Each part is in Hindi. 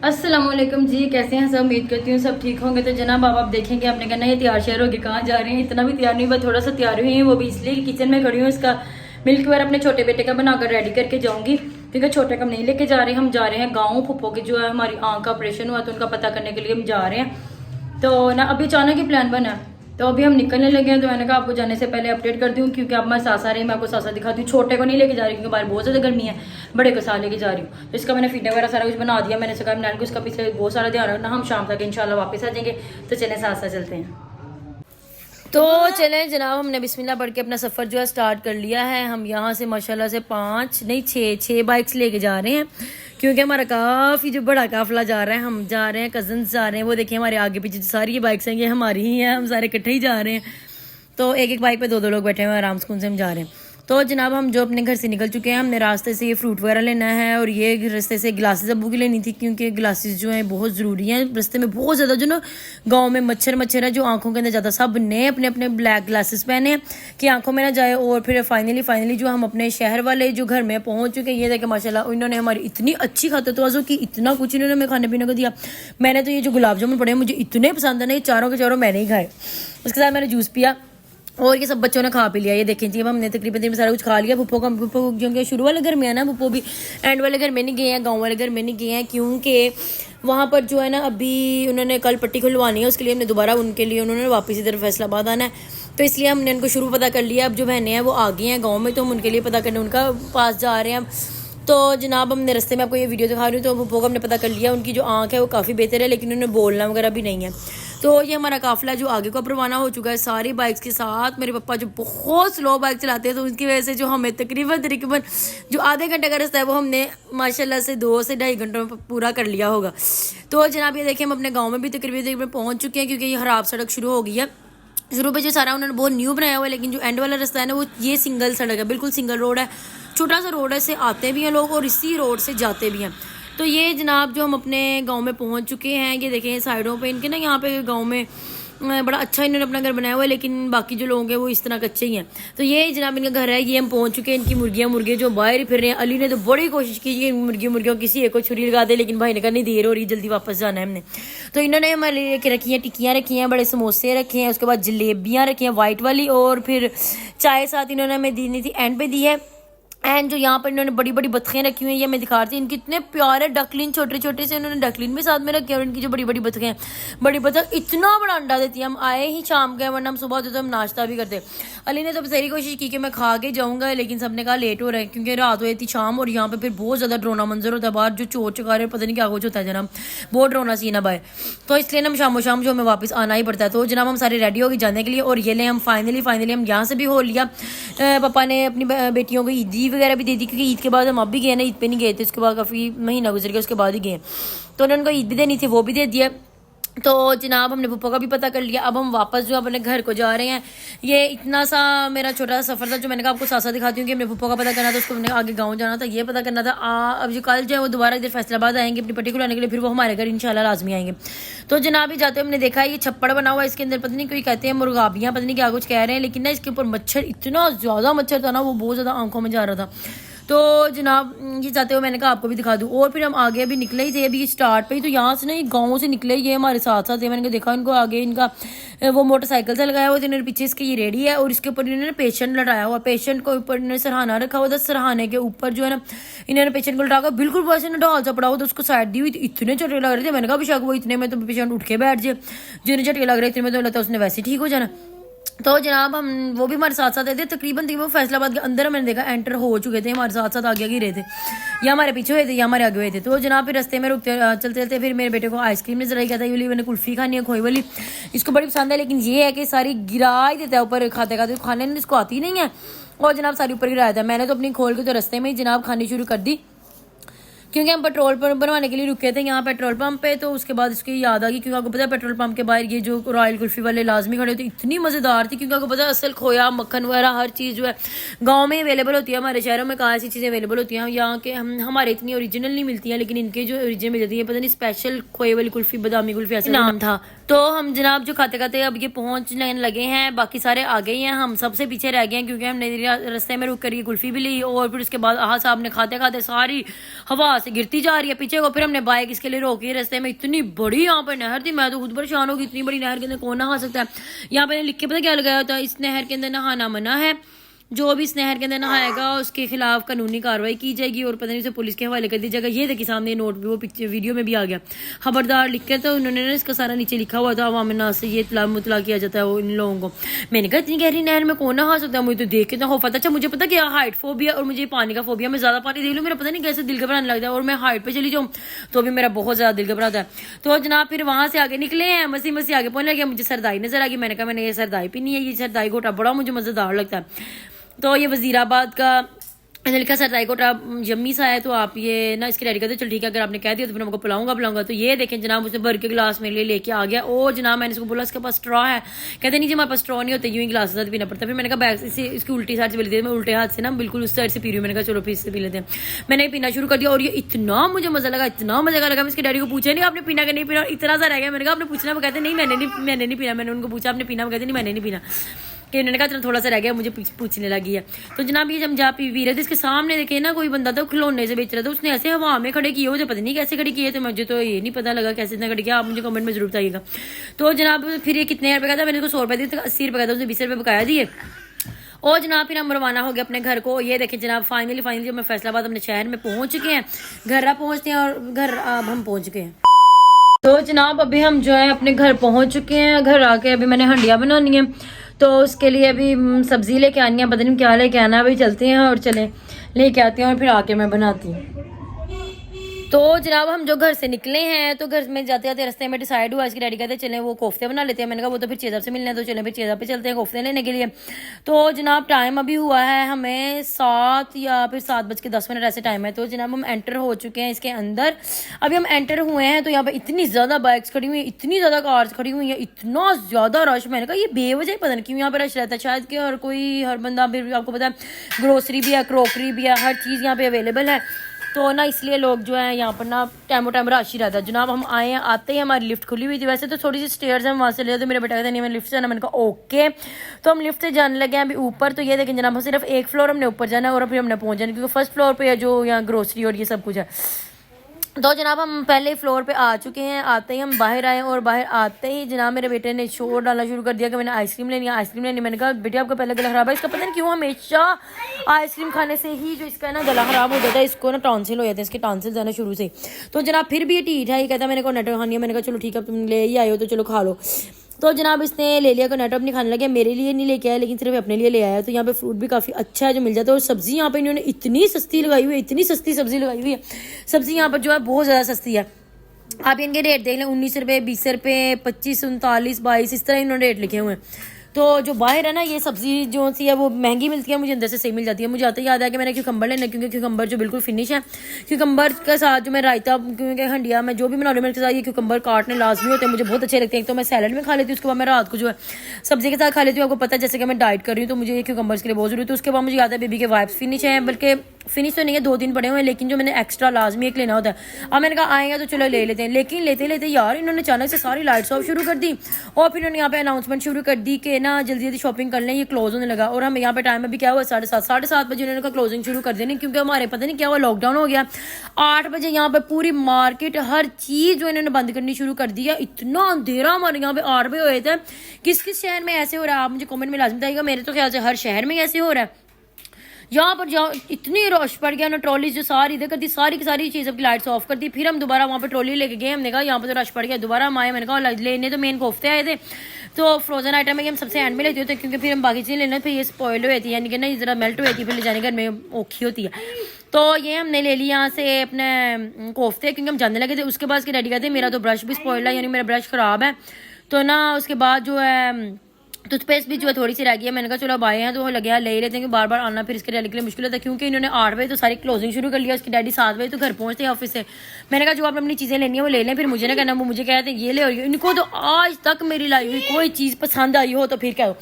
अस्सलामुअलैकुम जी, कैसे हैं सब। उम्मीद करती हूँ सब ठीक होंगे। तो जनाब आप देखेंगे आपने कहना ये तैयार शेयर होगी कहाँ जा रहे हैं। इतना भी तैयार नहीं हुआ, थोड़ा सा तैयार हुई है, वो भी इसलिए किचन में खड़ी हूँ। इसका मिल्क वेयर अपने छोटे बेटे का बनाकर रेडी करके जाऊंगी, क्योंकि छोटे का नहीं लेके जा रहे हैं। हम जा रहे हैं गाँव, फुप्पो की जो है हमारी आँख का ऑपरेशन हुआ तो उनका पता करने के लिए हम जा रहे हैं। तो ना अभी अचानक ही प्लान बना, तो अभी हम निकलने लगे हैं। तो मैंने कहा आपको जाने से पहले अपडेट कर दूँ, क्योंकि अब मैं सासा रही, मैं आपको सासा दिखाती हूँ। छोटे को नहीं लेके जा रही क्योंकि बाहर बहुत ज़्यादा गर्मी है, बड़े को साथ लेके जा रही हूँ। तो इसका मैंने फीड वगैरह सारा कुछ बना दिया। मैंने कहा नैन को इसका पीछे बहुत सारा ध्यान रखना, हम शाम तक इंशाल्लाह वापस आ जाएंगे। तो चलें साथ साथ चलते हैं। तो चलें जनाब, हमने बिस्मिल्लाह पढ़ के अपना सफ़र जो है स्टार्ट कर लिया है। हम यहाँ से माशाल्लाह से 5 नहीं 6 बाइक्स लेके जा रहे हैं, क्योंकि हमारा काफ़ी जो बड़ा काफिला जा रहा है। हम जा रहे हैं, कजन्स जा रहे हैं। वो देखिए हमारे आगे पीछे सारी ये बाइक्स हैं, ये हमारी ही हैं। हम सारे इकट्ठे ही जा रहे हैं। तो एक एक बाइक पे दो लोग बैठे हुए हैं, आराम सुकून से हम जा रहे हैं। तो जनाब हम जो अपने घर से निकल चुके हैं, हमने रास्ते से ये फ्रूट वगैरह लेना है, और ये रास्ते से ग्लासेस अब्बू की लेनी थी, क्योंकि ग्लासेस जो हैं बहुत ज़रूरी हैं। रास्ते में बहुत ज़्यादा जो ना गांव में मच्छर है जो आंखों के अंदर ज़्यादा। सब ने अपने अपने ब्लैक ग्लासेस पहने हैं कि आंखों में ना जाए। और फिर फाइनली जो हम अपने शहर वाले जो घर में पहुँच चुके हैं, ये देखे माशाल्लाह इन्होंने हमारी इतनी अच्छी खातिर तवज्जो की, इतना कुछ इन्होंने हमें खाने पीने को दिया। मैंने तो ये जो गुलाब जामुन पड़े मुझे इतने पसंद है ना, ये चारों के चारों मैंने ही खाए। उसके साथ मैंने जूस पिया और ये सब बच्चों ने खा पी लिया। ये देखें जी, अब हमने तकरीबन सारा कुछ खा लिया। पुप्पो जो शुरू वाले घर में है ना, पुप्पो भी एंड वाले घर में नहीं गए हैं, गांव वाले घर में नहीं गए हैं, क्योंकि वहाँ पर जो है ना अभी उन्होंने कल पट्टी खुलवानी है। उसके लिए हमने दोबारा उनके लिए उन्होंने वापस इधर फैसलाबाद आना है, तो इसलिए हमने उनको शुरू पता कर लिया। अब जो बहनें हैं वो आ गई हैं गाँव में, तो हम उनके लिए पता करने उनका पास जा रहे हैं। तो जनाब हमने रास्ते में आपको ये वीडियो दिखा रही हूँ, तो पुप्पो को हमने पता कर लिया। उनकी जो आँख है वो काफ़ी बेहतर है, लेकिन उन्हें बोलना वगैरह भी नहीं है। तो ये हमारा काफिला जो आगे को अब रवाना हो चुका है सारी बाइक्स के साथ। मेरे पापा जो बहुत स्लो बाइक चलाते हैं, तो उसकी वजह से जो हमें तकरीबन जो आधे घंटे का रास्ता है वो हमने माशाल्लाह से 2 से 2.5 घंटों में पूरा कर लिया होगा। तो जनाब ये देखिए हम अपने गाँव में भी तकरीबन पहुँच चुके हैं, क्योंकि ये खराब सड़क शुरू हो गई है। शुरू पे जो सारा उन्होंने बहुत न्यू बनाया हुआ है, लेकिन जो एंड वाला रास्ता है ना वो ये सिंगल सड़क है, बिल्कुल सिंगल रोड है। छोटा सा रोड है, इससे आते भी हैं लोग और इसी रोड से जाते भी हैं। तो ये जनाब जो हम अपने गांव में पहुंच चुके हैं, ये देखें साइडों पे इनके ना, यहाँ पे गांव में बड़ा अच्छा इन्होंने अपना घर बनाया हुआ है, लेकिन बाकी जो लोग हैं वो इस तरह कच्चे ही हैं। तो ये जनाब इनका घर है, ये हम पहुंच चुके हैं। इनकी मुर्गियाँ जो बाहर फिर रहे हैं। अली ने तो बड़ी कोशिश की कि मुर्गियों किसी एक को छुरी लगा दे, लेकिन भाई ने कहा नहीं देर हो रही, जल्दी वापस जाना है हमने। तो इन्होंने हमारे लिए रखी हैं टिक्कियाँ रखी हैं, बड़े समोसे रखे हैं, उसके बाद जलेबियाँ रखी हैं वाइट वाली, और फिर चाय साथ इन्होंने हमें दी थी, एंड पे दी है। एंड जो यहाँ पर इन्होंने बड़ी बड़ी बतखें रखी हुई हैं, ये मैं दिखा रही थी। इनके इतने प्यारे डकलिन, छोटे छोटे से इन्होंने डकलिन भी साथ में रखे, और इनकी जो बड़ी बड़ी बतखें हैं, बड़ी बतख इतना बड़ा अंडा देती है। हम आए ही शाम के, वरना हम सुबह होते तो हम नाश्ता भी करते। अली ने तो सारी कोशिश की कि मैं खा के जाऊँगा, लेकिन सबने कहा लेट हो रहा है, क्योंकि रात हुई थी शाम, और यहाँ पर फिर बहुत ज़्यादा ड्रोना मंजर होता है बाहर, जो चोर चकारे पता नहीं क्या कुछ होता है जनाब, बहुत ड्रोना सीन है बाहर। तो इसलिए हम शाम जो हमें वापस आना ही पड़ता है। तो जनाब हम सारे रेडी हो गए जाने के लिए, और ये ले हम फाइनली हम यहाँ से भी हो लिया। पापा ने अपनी बेटियों को ईदी वगैरह भी दे दी, क्योंकि ईद के बाद हम अब भी गए ना, ईद पे नहीं गए थे, उसके बाद काफ़ी महीना गुजर गया, उसके बाद ही गए। तो उन्होंने उनको ईद भी देनी थी, वो भी दे दिया। तो जनाब हमने पप्पा का भी पता कर लिया। अब हम वापस जो अपने घर को जा रहे हैं। ये इतना सा मेरा छोटा सा सफ़र था, जो मैंने कहा आपको साथ दिखाती हूँ कि अपने पप्पा का पता करना था, उसको हमने आगे गाँव जाना था, ये पता करना था। अब जो कल जो है वो दोबारा इधर फैसलाबाद आएंगे अपनी पट्टी खुलाने के लिए, फिर वो हमारे घर इंशाल्लाह लाजमी आएंगे। तो जनाब ही जाते हमने देखा ये छप्पड़ बना हुआ है, इसके अंदर पता नहीं कोई कहते हैं मुर्गाबियाँ, पता नहीं क्या कुछ कह रहे हैं, लेकिन ना इसके ऊपर मच्छर, इतना ज़्यादा मच्छर था ना, वो बहुत ज़्यादा आंखों में जा रहा था। तो जनाब ये चाहते हुए मैंने कहा आपको भी दिखा दूँ। और फिर हम आगे अभी निकले ही थे, अभी स्टार्ट पे ही। तो यहाँ से ना ये गाँव से निकले, ये हमारे साथ साथ। मैंने देखा इनको आगे, इनका वो मोटरसाइकिल से लगाया हुआ था इन्होंने, पीछे इसकी ये रेडी है, और इसके ऊपर इन्होंने पेशेंट लटाया हुआ। पेशेंट को ऊपर इन्होंने सरहाना रखा हुआ था, सरहाने के ऊपर जो है ना इन्होंने पेशेंट को लटाकर बिल्कुल वैसे ना ढाल सा पड़ा हुआ था, उसको साइड दी हुई। इतने झटके लग रहे थे, मैंने कहा बेशक वो इतने में तो पेशेंट उठ के बैठ जाए, जिन्हें झटके लग रहे थे में तो लगता है उसने वैसे ठीक हो जाना। तो जनाब हम वो भी हमारे साथ साथ आए थे। तकरीबन वो फैसलाबाद के अंदर मैंने देखा एंटर हो चुके थे, हमारे साथ साथ आगे आगे रहे थे, या हमारे पीछे हुए थे या हमारे आगे हुए थे। तो जनाब फिर रास्ते में रुकते चलते चलते फिर मेरे बेटे को आइसक्रीम नजर आई, कहता है ये मैंने कुल्फी खानी है खोई वाली, इसको बड़ी पसंद है, लेकिन ये है कि सारी गिरा ही देता है ऊपर खाते खाते, खाने इसको आती नहीं है, और जनाब सारी ऊपर गिराया था। मैंने तो अपनी खोल के तो रास्ते में ही जनाब खानी शुरू कर दी, क्योंकि हम पेट्रोल पंप बनवाने के लिए रुके थे यहाँ पेट्रोल पंप पे। तो उसके बाद इसकी याद आ गई, क्योंकि आपको पता है पेट्रोल पंप के बाहर ये जो रॉयल कुल्फी वाले लाजमी खड़े होते, इतनी मज़ेदार थी, क्योंकि आपको पता है असल खोया मक्खन वगैरह हर चीज़ जो है गांव में अवेलेबल होती है। हमारे शहरों में कहाँ ऐसी चीज़ें अवेलेबल होती हैं, यहाँ के हमारे इतनी ओरिजिनल नहीं मिलती हैं, लेकिन इनके जो ओरिजिनल मिल जाती है, पता नहीं स्पेशल खोए वाली कुल्फी, बादामी कुल्फी ऐसा नाम था। तो हम जनाब जो खाते खाते अब ये पहुँचने लगे हैं, बाकी सारे आ गए हैं, हम सबसे पीछे रह गए हैं, क्योंकि हमने रास्ते में रुक कर ये कुल्फी भी ली, और फिर उसके बाद आहा साहब ने खाते खाते सारी हवा से गिरती जा रही है पीछे को। फिर हमने बाइक इसके लिए रोकी रास्ते में, इतनी बड़ी यहाँ पर नहर थी, मैं तो खुद परेशान होगी, इतनी बड़ी नहर के अंदर कौन नहा सकता है। यहाँ पे लिख के पता क्या लगाया होता है, इस नहर के अंदर नहाना मना है, जो भी इस नहर के अंदर नहाएगा उसके खिलाफ कानूनी कार्रवाई की जाएगी और पता नहीं उसे पुलिस के हवाले कर दिया जाएगा। ये देखिए सामने नोट भी, वो पिक्चर वीडियो में भी आ गया, खबरदार लिख के, तो उन्होंने ना इसका सारा नीचे लिखा हुआ था, अवाम नास से ये इत्तला मुतला किया जाता है इन लोगों को। मैंने कहा इतनी गहरी नहर में कौन नहा सकता है, मुझे तो देख के तो खौफ आता। अच्छा मुझे पता क्या, हाइट फोबिया और मुझे पानी का फोबिया, मैं ज्यादा पानी देख लूँ मेरा पता नहीं कैसे दिल घबराने लगता है, और मैं हाइट पे चली जाऊँ तो भी मेरा बहुत ज्यादा दिल घबराता है। तो जनाब फिर वहां से आगे निकले हैं, मसी मसी आगे पहुंचने लगे, मुझे सरदाई नजर आ गई, मैंने कहा मैंने ये सरदाई पीनी है, ये सरदाई घोटा बड़ा मुझे मजेदार लगता है। तो ये वजीराबाद का लिखा सरदाई कोटा यम्मी सा है, तो आप ये ना इसकी रेडी कर दो, चल ठीक है, अगर आपने कह दिया तो फिर हमको पिलाऊंगा। तो ये देखें जनाब, उसने भर के गिलास मेरे लिए लेके आ गया। और जनाब मैंने इसको बोला इसके पास स्ट्रॉ है, कहते नहीं जी हमारे पास स्ट्रॉ नहीं होते, यूं ही गिलास से पीना पड़ता है। फिर मैंने कहा बैग इसे इसकी उल्टी साइड से पी लेती है, मैं उल्टे हाथ से ना बिल्कुल उस साइड से पी रही हूँ, मैंने कहा चलो फिर इससे पी लेते हैं। मैंने पीना शुरू कर दिया और ये इतना मुझे मजा लगा, इतना मजा लगा। मैं इसके डैडी को पूछा नहीं आपने पीना कि नहीं पीना, इतना सा रह गया। मैंने कहा आपने पूछना, वो कहते नहीं मैंने नहीं पीना। मैंने उनको पूछा आपने पीना, वो कहते नहीं मैंने नहीं पीना, कि उन्होंने कहा थोड़ा सा रह गया, मुझे पूछने लगी है। तो जनाब ये जब जा पी रहे थे, इसके सामने देखे ना कोई बंदा था खिलौने से बेच रहा था, उसने ऐसे हवा में खड़े किए, मुझे पता नहीं कैसे खड़े किए, तो मुझे तो ये नहीं पता लगा कैसे इतना खड़े किया, आप मुझे कमेंट में जरूर बताइएगा। तो जनाब फिर ये कितने रुपए का था, मैंने उसको 100 रुपए दिए, 80 रुपए का था, उसने 20 रुपए बकाया दिए। और जनाब फिर हम रवाना हो गए अपने घर को। ये देखें जनाब फाइनली जब मैं फैसलाबाद अपने शहर में पहुंच चुके हैं, घर पहुंचते हैं और घर अब हम पहुंच गए हैं। तो जनाब अभी हम जो है अपने घर पहुंच चुके हैं। घर आके अभी मैंने हंडिया बनानी है, तो उसके लिए अभी सब्जी लेके आनी है, पता नहीं क्या लेके आना है, अभी चलते हैं और चले लेके आते हैं और फिर आके मैं बनाती हूँ। तो जनाब हम जो घर से निकले हैं, तो घर में जाते जाते रास्ते में डिसाइड हुआ, इसकी डैडी कहते चले वो कोफ्ते बना लेते हैं। मैंने कहा वो तो फिर चेज़ब से मिलने, तो चले फिर चेज़ब पे चलते हैं कोफ्ते लेने के लिए। तो जनाब टाइम अभी हुआ है हमें 7 या फिर 7:10 ऐसे टाइम है। तो जनाब हम एंटर हो चुके हैं इसके अंदर। अभी हम एंटर हुए हैं तो यहाँ पे इतनी ज़्यादा बाइक्स खड़ी हुई हैं, इतनी ज़्यादा कार्स खड़ी हुई हैं, इतना ज़्यादा रश। मैंने कहा ये बेवजह पता नहीं क्यों यहाँ पे रश रहता है, शायद कि हर बंदा, फिर आपको पता है ग्रोसरी भी है, क्रोकरी भी है, हर चीज़ यहाँ पे अवेलेबल है, तो ना इसलिए लोग जो है यहाँ पर ना टाइम रश ही रहता है। जनाब हम आए हैं, आते ही हमारी लिफ्ट खुली हुई थी, वैसे तो थोड़ी सी स्टेयर्स हैं वहाँ से ले, तो मेरे बेटा कहता नहीं मैं लिफ्ट से जाना, मैंने कहा ओके। तो हम लिफ्ट से जाने लगे हैं अभी ऊपर। तो ये देखें जनाब सिर्फ एक फ्लोर हमने ऊपर जाना है और फिर हमने पहुँच जाना, क्योंकि फर्स्ट फ्लोर पे है जो यहाँ ग्रोसरी और ये सब कुछ है। तो जनाब हम पहले फ्लोर पे आ चुके हैं। आते ही हम बाहर आए और बाहर आते ही जनाब मेरे बेटे ने शोर डालना शुरू कर दिया कि मैंने आइसक्रीम लेनी है। मैंने कहा बेटे आपका पहले गला खराब है, इसका पता नहीं क्यों हमेशा आइसक्रीम खाने से ही जो इसका ना गला खराब हो जाता है, इसको ना टॉन्सिल हो जाते हैं, इसके टॉन्सिल जाना शुरू से। तो जनाब फिर भी ये ढीठ है, ये कहता है मैंने कोर्नेटो खानी है। मैंने कहा चलो ठीक है तुम ले ही आए हो तो चलो खा लो। तो जनाब इसने ले लिया कोर्नेटो, अपनी खाने लगे, मेरे लिए नहीं लेके आया लेकिन सिर्फ अपने लिए ले आया। तो यहाँ पे फ्रूट भी काफ़ी अच्छा है जो मिल जाता है, और सब्जी यहाँ पे इन्होंने इतनी सस्ती लगाई हुई है, इतनी सस्ती सब्जी लगाई हुई है। सब्जी यहाँ पर जो है बहुत ज़्यादा सस्ती है। आप इनके रेट देख लें, 19 रुपये, 20 रुपये, 25, 39, 22 इस तरह इन्होंने रेट लिखे हुए हैं। तो जो बाहर है ना ये सब्जी जो सी है वो महंगी मिलती है, मुझे अंदर से सही मिल जाती है। मुझे आता याद है कि मैंने क्यूकम्बर लेना, क्योंकि क्यूकम्बर जो बिल्कुल फिनिश है, क्यूकम्बर के साथ जो मैं रायता, क्योंकि हंडिया में जो भी बना रही हूँ मेरे साथ ये क्यूकम्बर काटने लाजमी होते हैं, मुझे बहुत अच्छे लगते हैं। तो मैं सैलड में खा लेती हूँ, उसके बाद मैं रात को जो है सब्जी के साथ खा लेती हूँ। आपको पता है जैसे कि मैं डाइट कर रही हूँ तो मुझे ये क्यूकम्बर्स के लिए बहुत जरूरी है। तो उसके बाद मुझे याद है बेबी के वाइप्स फिनिश है, बल्कि फिनिश तो नहीं है, 2 दिन पड़े हुए हैं, लेकिन जो मैंने एक्स्ट्रा लाजमी एक लेना होता है। अब मैंने कहा आएगा तो चलो ले लेते हैं, लेकिन लेते लेते यार इन्होंने अचानक से सारी लाइट्स ऑफ शुरू कर दी और फिर इन्होंने यहाँ पे अनाउंसमेंट शुरू कर दी कि ना जल्दी जल्दी शॉपिंग कर लें, ये क्लोज होने लगा। और हमें यहाँ पे टाइम अभी क्या हुआ 7:30 बजे इन्होंने कहा क्लोजिंग शुरू कर देनी, क्योंकि हमारे पता नहीं क्या हुआ लॉकडाउन हो गया। 8 बजे यहाँ पे पूरी मार्केट हर चीज़ जो इन्होंने बंद करनी शुरू कर दिया। इतना अंधेरा हमारे यहाँ पे 8 बजे हुए थे। किस किस शहर में ऐसे हो रहा है आप मुझे कमेंट में लाजमी बताइएगा। मेरे तो ख्याल से हर शहर में ऐसे हो रहा है। यहाँ पर जाओ इतनी रश पड़ गया ना, ट्रॉली जो सारी इधर कर दी, सारी की सारी चीज़ की लाइट्स ऑफ कर दी। फिर हम दोबारा वहाँ पे ट्रॉली लेके गए, हमने कहा यहाँ पर तो रश पड़ गया, दोबारा हम आए। मैंने कहा लेने तो मेन कोफ्ते आए थे, तो फ्रोजन आइटम है कि हम सबसे एंड में लेते होते, क्योंकि फिर हम बाकी चीज़ें लेना फिर ये स्पॉइल हो जाती है, यानी कि ना ज़रा मेल्ट हो जाती है, फिर ले जाने घर में औखी होती है। तो ये हमने ले लिया यहाँ से अपने कोफ्ते, क्योंकि हम जानने लगे थे। उसके बाद उसके डैडी कहते मेरा तो ब्रश भी स्पॉइल है, यानी मेरा ब्रश ख़राब है। तो ना उसके बाद जो है टूथपेस्ट भी जो है थोड़ी सी रह गई है। मैंने कहा चलो अब आए हैं तो लगे ले ही लेते हैं, कि बार बार आना फिर इसके डैडी के लिए मुश्किल होता है, क्योंकि इन्होंने 8 बजे तो सारी क्लोजिंग शुरू कर लिया। उसके डैडी 7 बजे तो घर पहुंचते हैं ऑफिस से। मैंने कहा जो आप अपनी चीज़ें लेनी है वो ले लें, फिर मुझे ना कहना वो मुझे कहते हैं ये ले। और इनको तो आज तक मेरी लाई हुई कोई चीज़ पसंद आई हो तो फिर क्या हो,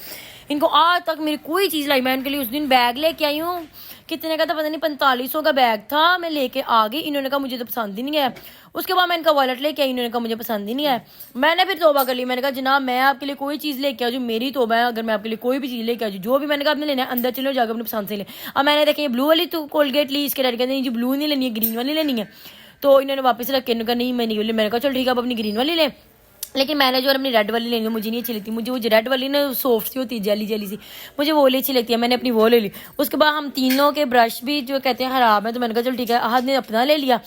इनको आज तक मेरी कोई चीज़ लाई। मैं उनके लिए उस दिन बैग लेके आई हूँ, कितने का था पता नहीं, 4500 का बैग था। मैं लेके आ गई, इन्होंने कहा मुझे तो पसंद ही नहीं है। उसके बाद मैं इनका वॉलेट लेके आई, इन्होंने कहा मुझे पसंद ही नहीं है। मैंने फिर तौबा कर ली, मैंने कहा जनाब मैं आपके लिए कोई चीज़ लेके आ, जो मेरी तौबा है, अगर मैं आपके लिए कोई भी चीज़ लेके आ, जो भी मैंने कहा आपने लेना है अंदर चलो जाकर अपने पसंद से ले। अब मैंने देखा ये ब्लू वाली तो कोलगेट ली, इसके डैडी कहते हैं जी ब्लू नहीं लेनी है, ग्रीन वाली लेनी है। तो इन्होंने वापस रख के इन्होंने कहा नहीं मैं नहीं, मैंने कहा चल ठीक है अब अपनी ग्रीन वाली ले। लेकिन मैंने जो अपनी रेड वाली लेनी है, मुझे नहीं अच्छी लगती, मुझे वो रेड वाली ना सॉफ्ट सी होती है, जेली जेली सी, मुझे वो अच्छी लगती है, मैंने अपनी वो ले ली। उसके बाद हम तीनों के ब्रश भी जो कहते हैं खराब है, तो मैंने कहा चल ठीक है, आहद ने अपना ले लिया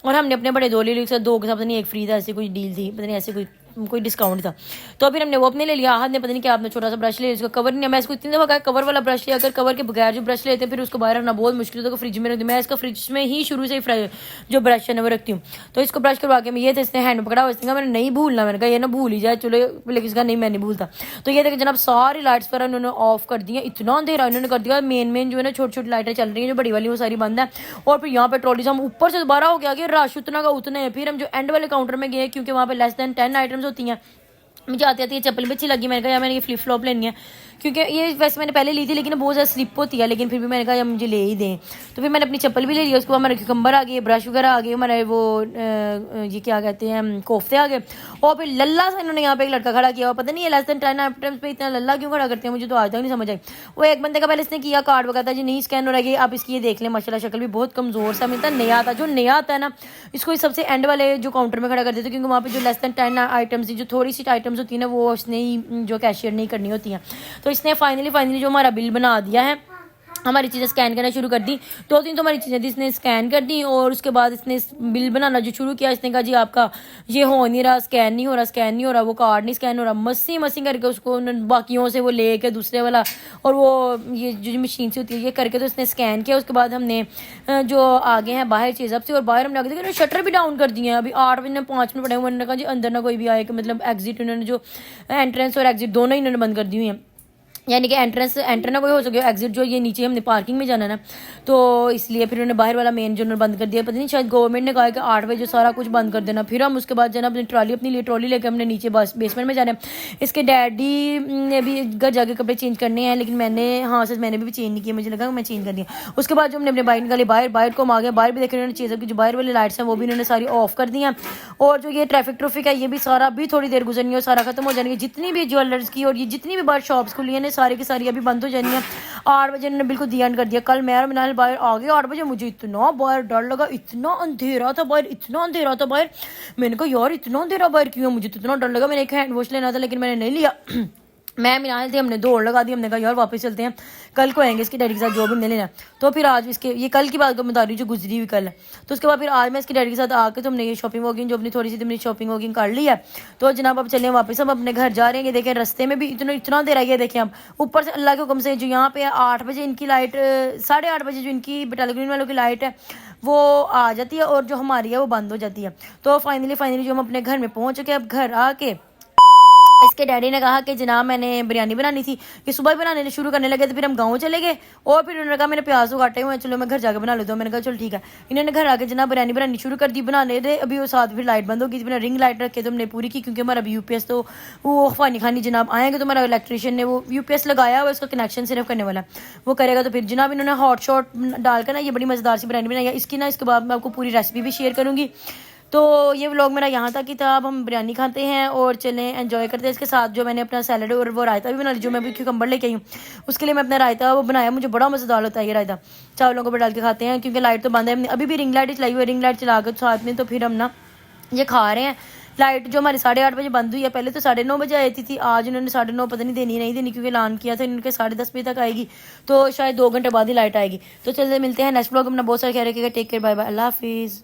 और हमने अपने बड़े दो ले लिए, दो के साथ पता नहीं एक फ्री था, ऐसी कोई डील थी, पता नहीं ऐसे कोई डिस्काउंट था। तो फिर हमने वो अपने ले लिया। आहद ने पता नहीं क्या आपने छोटा सा ब्रश ले लिया, उसका कवर नहीं है। मैं इसको इतनी दफा कहा कवर वाला ब्रश लिया, अगर कवर के बगैर जो ब्रश लेते हैं फिर उसको बाहर रखना बहुत मुश्किल होता है, फ्रिज में रखती हूँ मैं। इसका फ्रिज में ही शुरू से ही जो ब्रश है ना वो रखती हूँ। तो इसको ब्रश करवा के मैं ये थे, इसने हैंड में पकड़ा हुआ, इसने कहा मैंने नहीं भूलना, मैंने कहा ये ना भूल ही जाए चलो, लेकिन इसका नहीं मैं नहीं भूलता। तो ये देखिए जनाब सारी लाइट्स पर उन्होंने ऑफ कर दी है, इतना अंधेरा इन्होंने कर दिया। मेन जो है ना छोटी छोटी लाइटें चल रही हैं, जो बड़ी वाली वो सारी बंद है। और फिर यहाँ पे ट्रॉली से हम ऊपर से दोबारा हो गया कि रश उतना का उतने हैं। फिर हम जो एंड वाले काउंटर में गए, क्योंकि वहाँ पे लेस देन 10 आइटम्स होती हैं। मुझे आती आती है चप्पल भी अच्छी लगी, मैंने कहा यार मैंने ये फ्लिप फ्लॉप लेनी है, क्योंकि ये वैसे मैंने पहले ली थी लेकिन बहुत ज़्यादा स्लिप होती है, लेकिन फिर भी मैंने कहा यार मुझे ले ही दें। तो फिर मैंने अपनी चप्पल भी ले लिया। उसके बाद हमारे क्यूकम्बर आ गए, ब्रश वगैरह आ गए, हमारे वो ये क्या कहते हैं कोफ्ते आ गए। और फिर लल्ला से इन्होंने यहाँ पे एक लड़का खड़ा किया हुआ, पता नहीं है लेस देन 10 आइटम्स पे इतना लल्ला क्यों खड़ा करते हैं, मुझे तो आज तक नहीं समझ आई। वो एक बंदे का पहले इसने किया, कार्ड वगैरह जी नहीं स्कैन हो रहा है, आप इसकी ये देख लें माशाल्लाह शक्ल भी बहुत कमज़ोर सा मिलता है, नया आता जो नया आता है ना इसको सबसे एंड वाले जो काउंटर में खड़ा कर देते, क्योंकि वहाँ पे जो लेस देन 10 आइटम्स जो थोड़ी सी आइटम्स होती है ना वो उसने जो कैशियर नहीं करनी होती हैं। तो इसने फाइनली जो हमारा बिल बना दिया है, हमारी चीज़ें स्कैन करना शुरू कर दी। 2-3 तो हमारी चीज़ें थी, इसने स्कैन कर दी और उसके बाद इसने बिल बनाना जो शुरू किया। इसने कहा जी आपका ये हो नहीं रहा, स्कैन नहीं हो रहा, वो कार्ड नहीं स्कैन हो रहा, मस्सी करके उसको बाकियों से वो ले के दूसरे वाला और वो ये जो मशीन से होती है ये करके तो इसने स्कैन किया। उसके बाद हमने जो आगे हैं बाहर चीज़ अब से, और बाहर हमने आगे देखा शटर भी डाउन कर दिए हैं। अभी 8 बजे 5 मिनट पड़े हुए, उन्होंने कहा जी अंदर ना कोई भी आए, कि मतलब एग्जिट उन्होंने जो एंट्रेंस और एग्जिट दोनों ही इन्होंने बंद कर दी हुई हैं, यानी कि एंटर ना कोई हो सके, एग्जिट जो ये नीचे हमने पार्किंग में जाना है ना, तो इसलिए फिर उन्होंने बाहर वाला मेन जो बंद कर दिया। पता नहीं शायद गवर्नमेंट ने कहा कि 8 बजे सारा कुछ बंद कर देना। फिर हम उसके बाद जो है अपनी ट्रॉली लेकर हमने नीचे बेसमेंट में जाना है। इसके डैडी ने भी घर जाके कपड़े चेंज करने हैं, लेकिन मैंने भी चेंज नहीं किया, मुझे लगा मैं चेंज कर दिया। उसके बाद जो हमने अपने बाइक निकाली, बाहर को हम आ गए, बाहर भी देखे उन्होंने चीज़ें की जो बाहर वाली लाइट्स हैं वो भी उन्होंने सारी ऑफ कर दी हैं। और जो ये ट्रैफिक है ये भी सारा भी थोड़ी देर गुजरनी है और सारा खत्म हो जाएंगे। जितनी भी ज्वेलर्स की और ये जितनी भी बाहर शॉप्स खुली हैं सारी की सारी अभी बंद हो जानी है। 8 बजे इन्होंने बिल्कुल दी एंड कर दिया। कल मैं और मिनाल बाहर आ गए 8 बजे, मुझे इतना बाहर डर लगा, इतना अंधेरा था बाहर, मैंने कहा यार इतना अंधेरा बाहर क्यों है, मुझे तो इतना डर लगा। मैंने एक हैंड वॉश लेना था लेकिन मैंने नहीं लिया। मैं मिनाल थे, हमने दौड़ लगा दी, हमने कहा यार वापस चलते हैं, कल को आएंगे इसके डैडी के साथ जो भी हमने लेना। तो फिर आज इसके ये कल की बात को बता रही हूँ जो गुजरी हुई कल है। तो उसके बाद फिर आज मैं इसके डैडी के साथ आके तो हमने ये शॉपिंग वॉकिंग जो अपनी थोड़ी सी अपनी शॉपिंग वॉकिंग कर ली है। तो जनाब अब चले वापस, हम अपने घर जा रहे हैं। ये देखें रास्ते में भी इतना देर आई है, देखें हम ऊपर से अल्लाह के हुक्म से जो यहाँ पे 8 बजे इनकी लाइट 8:30 बजे जो इनकी बटालियन वालों की लाइट है वो आ जाती है और जो हमारी है वो बंद हो जाती है। तो फाइनली जो हम अपने घर में पहुँच चुके, अब घर आके इसके डैडी ने कहा कि जनाब मैंने बिरयानी बनानी थी, कि सुबह ही बनाने शुरू करने लगे। तो फिर हम गाँव चले गए और फिर उन्होंने कहा मैंने प्याज तो काटे हुए हैं, चलो मैं घर जाकर बना लेता हूँ। मैंने कहा चलो ठीक है। इन्होंने घर आके जनाब बिरयानी बनानी शुरू कर दी, बनाने दे अभी वो साथ फिर लाइट बंद हो गई थी। रिंग लाइट रखे तो हमने पूरी की, क्योंकि हमारा अभी यूपीएस तो वो फानी खानी जनाब आएंगे तो हमारा इलेक्ट्रिशियन ने वो यूपीएस लगाया हुआ, उसका कनेक्शन सिर्फ करने वाला वो करेगा। तो फिर जनाब इन्होंने हॉट शॉट डालकर ना ये बड़ी मज़ेदार सी बिरयानी बनाई है। इसकी ना इसके बाद मैं आपको पूरी रेसिपी भी शेयर करूँगी। तो ये व्लॉग मेरा यहाँ तक ही था। अब हम बिरयानी खाते हैं और चलें एंजॉय करते हैं। इसके साथ जो मैंने अपना सैलड और वो रायता भी बना लिया, जो मैं अभी क्यूकम्बर लेके आई हूँ उसके लिए मैं अपना रायता वो बनाया। मुझे बड़ा मज़ेदार होता है ये रायता, चावलों को डाल के खाते हैं, क्योंकि लाइट तो बंद है। अभी भी रिंग लाइट चलाई हुई है, रिंग लाइट चला कर साथ में, तो फिर हम ना ये खा रहे हैं। लाइट जो हमारी 8:30 बजे बंद हुई है, पहले तो 9:30 बजे आई थी, आज उन्होंने 9:30 पता नहीं नहीं देनी, क्योंकि ऐलान किया था इनके 10:30 बजे तक आएगी, तो शायद 2 घंटे बाद ही लाइट आएगी। तो चलते मिलते हैं नेक्स्ट व्लॉग। अपना बहुत सारा ख्याल रखिएगा, टेक केयर, बाय बाय, अल्लाह हाफिज़।